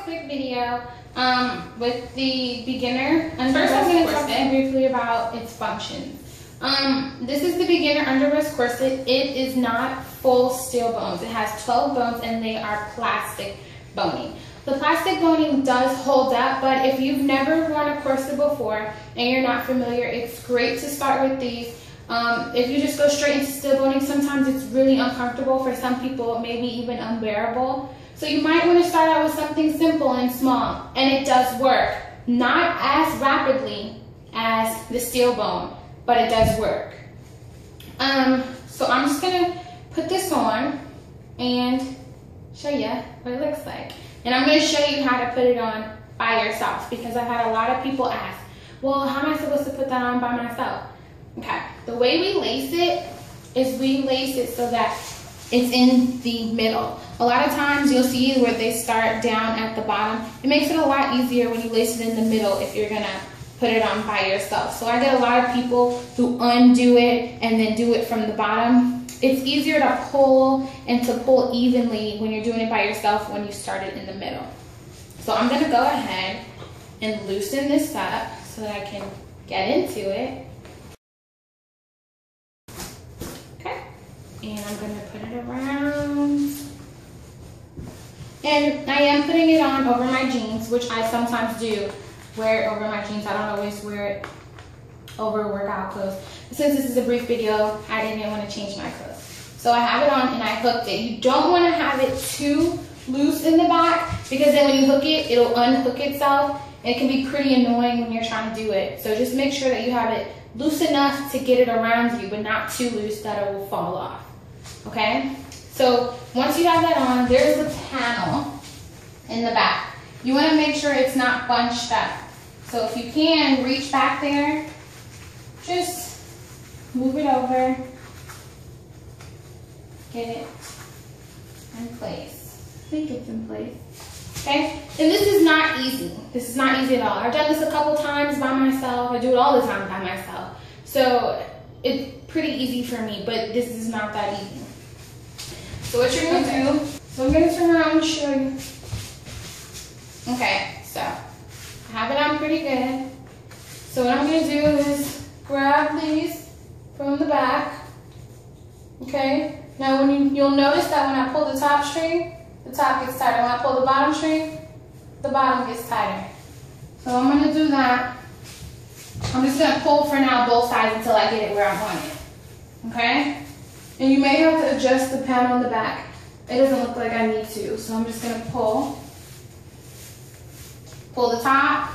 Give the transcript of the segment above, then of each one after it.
a quick video with the beginner underbust. First, I'm going to talk briefly about its functions. This is the beginner underbust corset. It is not full steel bones. It has 12 bones and they are plastic boning. The plastic boning does hold up, but if you've never worn a corset before and you're not familiar, it's great to start with these. If you just go straight into steel boning, sometimes it's really uncomfortable. For some people, it may be even unbearable. So you might want to start out with something simple and small, and it does work. Not as rapidly as the steel bone, but it does work. So I'm just gonna put this on and show you what it looks like. And I'm gonna show you how to put it on by yourself, because I've had a lot of people ask, well, how am I supposed to put that on by myself? Okay, the way we lace it is we lace it so that it's in the middle. A lot of times you'll see where they start down at the bottom. It makes it a lot easier when you lace it in the middle if you're gonna put it on by yourself. So I get a lot of people who undo it and then do it from the bottom. It's easier to pull and to pull evenly when you're doing it by yourself when you start it in the middle. So I'm gonna go ahead and loosen this up so that I can get into it. Okay, and I'm gonna put it around. And I am putting it on over my jeans, which I sometimes do. Wear it over my jeans. I don't always wear it over workout clothes. Since this is a brief video, I didn't want to change my clothes. So I have it on and I hooked it. You don't want to have it too loose in the back, because then when you hook it, it'll unhook itself. And it can be pretty annoying when you're trying to do it. So just make sure that you have it loose enough to get it around you, but not too loose that it will fall off. Okay? So once you have that on, there's a panel in the back. You want to make sure it's not bunched up. So if you can, reach back there, just move it over, get it in place. I think it's in place. Okay? And this is not easy. This is not easy at all. I've done this a couple times by myself. I do it all the time by myself. So it's pretty easy for me, but this is not that easy. So what you're going to do, so I'm going to turn around and show you. Okay, so I have it on pretty good. So what I'm going to do is grab these from the back. Okay, now you'll notice that when I pull the top string, the top gets tighter. When I pull the bottom string, the bottom gets tighter. So I'm going to do that. I'm just going to pull for now both sides until I get it where I want it. Okay? And you may have to adjust the panel in the back. It doesn't look like I need to, so I'm just going to pull. Pull the top,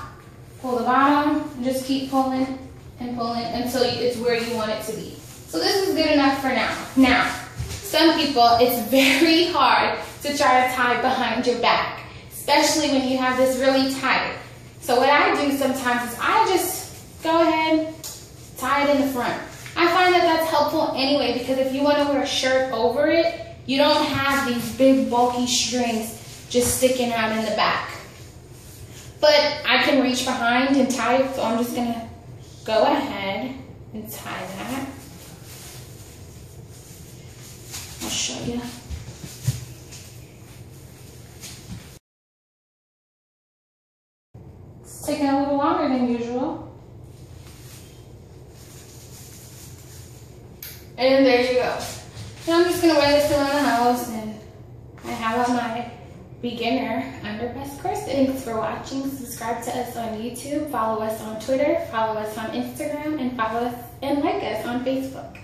pull the bottom, and just keep pulling and pulling until it's where you want it to be. So this is good enough for now. Now, some people, it's very hard to try to tie behind your back, especially when you have this really tight. So what I do sometimes is I just go ahead, tie it in the front. I find that that's helpful anyway, because if you want to wear a shirt over it, you don't have these big bulky strings just sticking out in the back. But I can reach behind and tie it, so I'm just going to go ahead and tie that. I'll show you. It's taking a little longer than usual. And there you go. Now I'm just going to wear this around the house, and I have on my beginner underbust corset. Thanks for watching. Subscribe to us on YouTube, follow us on Twitter, follow us on Instagram, and follow us and like us on Facebook.